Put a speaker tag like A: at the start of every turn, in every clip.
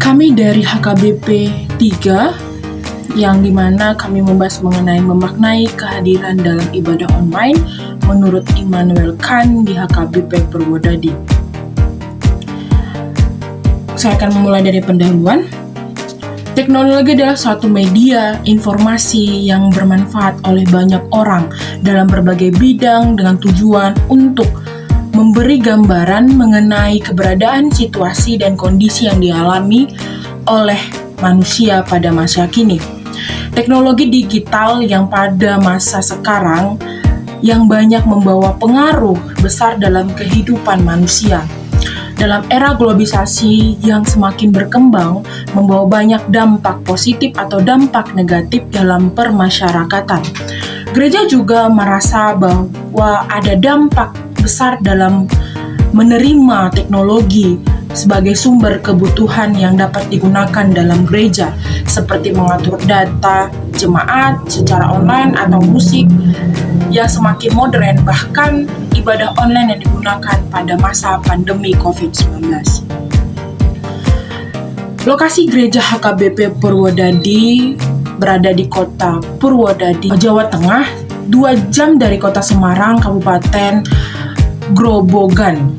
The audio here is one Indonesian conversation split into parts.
A: Kami dari HKBP 3 yang dimana kami membahas mengenai memaknai kehadiran dalam ibadah online menurut Immanuel Kant di HKBP Purwodadi. Saya akan memulai dari pendahuluan. Teknologi adalah suatu media informasi yang bermanfaat oleh banyak orang dalam berbagai bidang dengan tujuan untuk memberi gambaran mengenai keberadaan situasi dan kondisi yang dialami oleh manusia pada masa kini. Teknologi digital yang pada masa sekarang yang banyak membawa pengaruh besar dalam kehidupan manusia. Dalam era globalisasi yang semakin berkembang, membawa banyak dampak positif atau dampak negatif dalam permasyarakatan. Gereja juga merasa bahwa ada dampak besar dalam menerima teknologi sebagai sumber kebutuhan yang dapat digunakan dalam gereja, seperti mengatur data jemaat secara online atau musik yang semakin modern, bahkan ibadah online yang digunakan pada masa pandemi COVID-19. Lokasi gereja HKBP Purwodadi berada di kota Purwodadi, Jawa Tengah, 2 jam dari kota Semarang, Kabupaten Grobogan.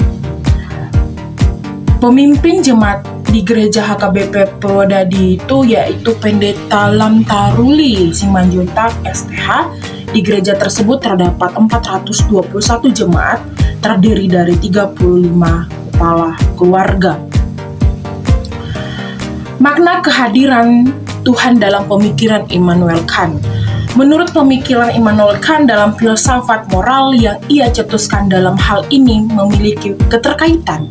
A: Pemimpin jemaat di gereja HKBP Purwodadi itu yaitu Pendeta Lamtaruli Simanjuntak SPH. Di gereja tersebut terdapat 421 jemaat terdiri dari 35 kepala keluarga. Makna kehadiran Tuhan dalam pemikiran Immanuel Kant. Menurut pemikiran Immanuel Kant dalam filsafat moral yang ia cetuskan dalam hal ini memiliki keterkaitan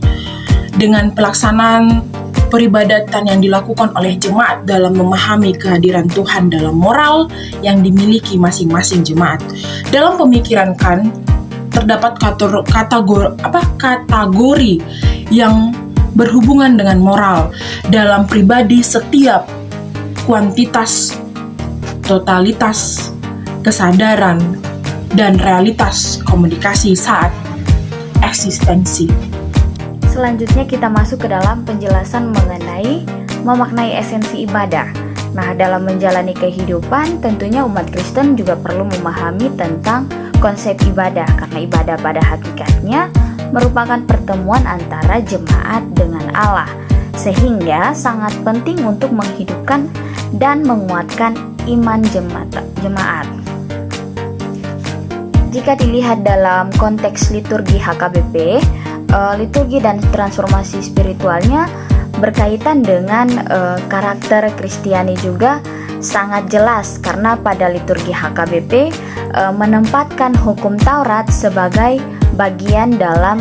A: dengan pelaksanaan peribadatan yang dilakukan oleh jemaat dalam memahami kehadiran Tuhan dalam moral yang dimiliki masing-masing jemaat. Dalam pemikiran Kant terdapat kategori yang berhubungan dengan moral dalam pribadi setiap kuantitas, totalitas, kesadaran, dan realitas komunikasi saat eksistensi.
B: Selanjutnya kita masuk ke dalam penjelasan mengenai memaknai esensi ibadah. Nah, dalam menjalani kehidupan tentunya umat Kristen juga perlu memahami tentang konsep ibadah, karena ibadah pada hakikatnya merupakan pertemuan antara jemaat dengan Allah, sehingga sangat penting untuk menghidupkan dan menguatkan iman jemaat. Jika dilihat dalam konteks liturgi HKBP, liturgi dan transformasi spiritualnya berkaitan dengan karakter Kristiani juga sangat jelas, karena pada liturgi HKBP menempatkan hukum Taurat sebagai bagian dalam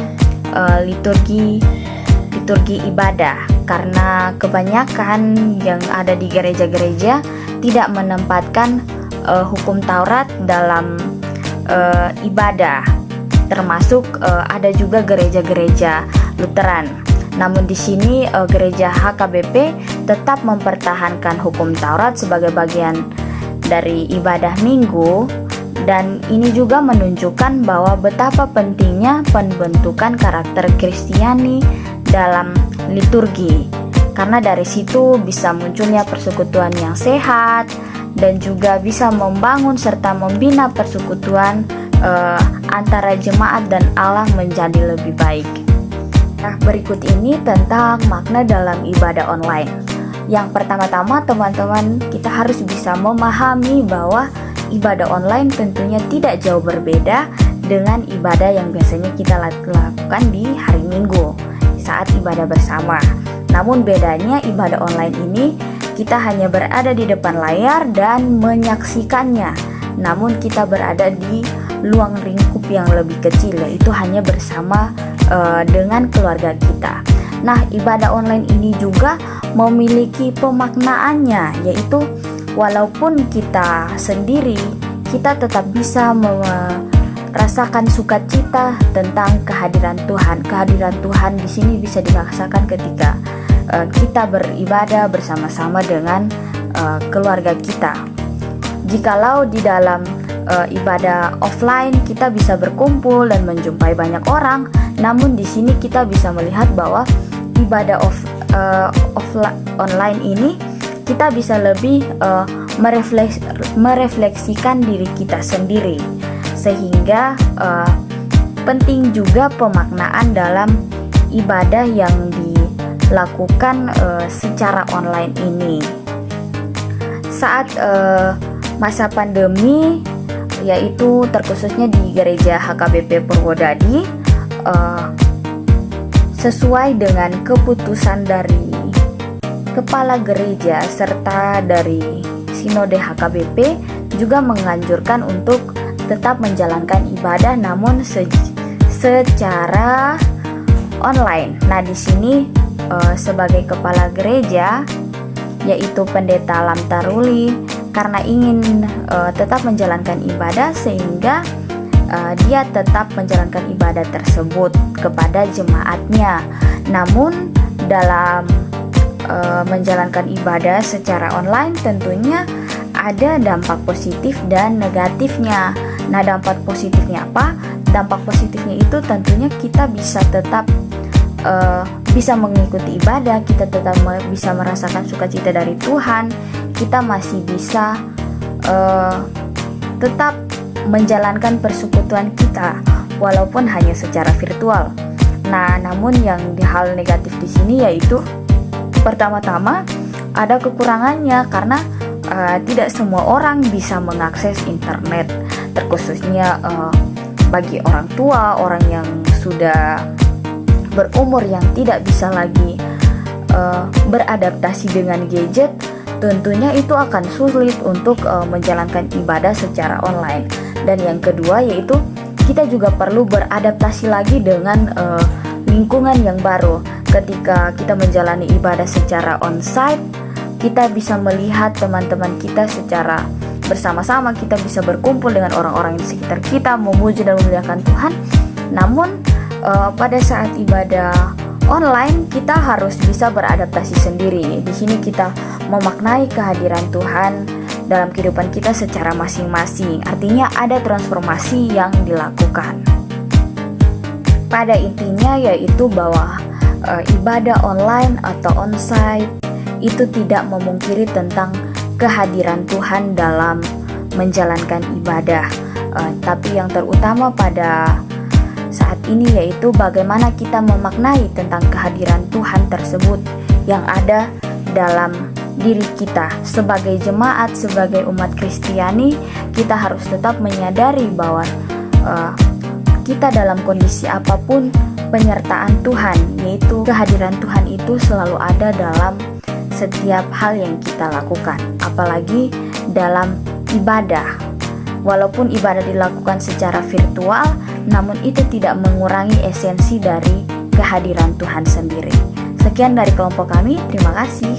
B: liturgi ibadah, karena kebanyakan yang ada di gereja-gereja tidak menempatkan hukum Taurat dalam ibadah, termasuk ada juga gereja-gereja Lutheran. Namun di sini gereja HKBP tetap mempertahankan hukum Taurat sebagai bagian dari ibadah minggu, dan ini juga menunjukkan bahwa betapa pentingnya pembentukan karakter Kristiani dalam liturgi, karena dari situ bisa munculnya persekutuan yang sehat dan juga bisa membangun serta membina persekutuan antara jemaat dan Allah menjadi lebih baik. Nah, berikut ini tentang makna dalam ibadah online. Yang pertama-tama teman-teman, kita harus bisa memahami bahwa ibadah online tentunya tidak jauh berbeda dengan ibadah yang biasanya kita lakukan di hari Minggu saat ibadah bersama. Namun bedanya ibadah online ini kita hanya berada di depan layar dan menyaksikannya, namun kita berada di luang lingkup yang lebih kecil, yaitu hanya bersama dengan keluarga kita. Nah, ibadah online ini juga memiliki pemaknaannya, yaitu walaupun kita sendiri, kita tetap bisa merasakan sukacita tentang kehadiran Tuhan. Kehadiran Tuhan di sini bisa dirasakan ketika kita beribadah bersama-sama dengan keluarga kita. Jikalau di dalam ibadah offline kita bisa berkumpul dan menjumpai banyak orang, namun di sini kita bisa melihat bahwa online ini kita bisa lebih merefleksikan diri kita sendiri, sehingga penting juga pemaknaan dalam ibadah yang dilakukan secara online ini. Saat masa pandemi, yaitu terkhususnya di gereja HKBP Purwodadi, sesuai dengan keputusan dari kepala gereja serta dari Sinode HKBP juga menganjurkan untuk tetap menjalankan ibadah namun secara online. Nah, di sini sebagai kepala gereja, yaitu Pendeta Lam Taruli, karena ingin tetap menjalankan ibadah, sehingga dia tetap menjalankan ibadah tersebut kepada jemaatnya. Namun dalam menjalankan ibadah secara online tentunya ada dampak positif dan negatifnya. Nah, dampak positifnya apa? Dampak positifnya itu tentunya kita bisa tetap bisa mengikuti ibadah, kita tetap bisa merasakan sukacita dari Tuhan, kita masih bisa tetap menjalankan persekutuan kita walaupun hanya secara virtual. Nah, namun yang hal negatif di sini yaitu pertama-tama ada kekurangannya karena tidak semua orang bisa mengakses internet, terkhususnya bagi orang tua, orang yang sudah berumur yang tidak bisa lagi beradaptasi dengan gadget. Tentunya itu akan sulit untuk menjalankan ibadah secara online. Dan yang kedua yaitu kita juga perlu beradaptasi lagi dengan lingkungan yang baru. Ketika kita menjalani ibadah secara onsite, kita bisa melihat teman-teman kita secara bersama-sama, kita bisa berkumpul dengan orang-orang di sekitar kita, memuji dan memuliakan Tuhan. Namun pada saat ibadah online kita harus bisa beradaptasi sendiri. Di sini kita memaknai kehadiran Tuhan dalam kehidupan kita secara masing-masing. Artinya ada transformasi yang dilakukan. Pada intinya yaitu bahwa ibadah online atau onsite itu tidak memungkiri tentang kehadiran Tuhan dalam menjalankan ibadah. Tapi yang terutama pada saat ini yaitu bagaimana kita memaknai tentang kehadiran Tuhan tersebut yang ada dalam diri kita. Sebagai jemaat, sebagai umat Kristiani, kita harus tetap menyadari bahwa kita dalam kondisi apapun, penyertaan Tuhan, yaitu kehadiran Tuhan itu selalu ada dalam setiap hal yang kita lakukan, apalagi dalam ibadah. Walaupun ibadah dilakukan secara virtual, namun itu tidak mengurangi esensi dari kehadiran Tuhan sendiri. Sekian dari kelompok kami, terima kasih.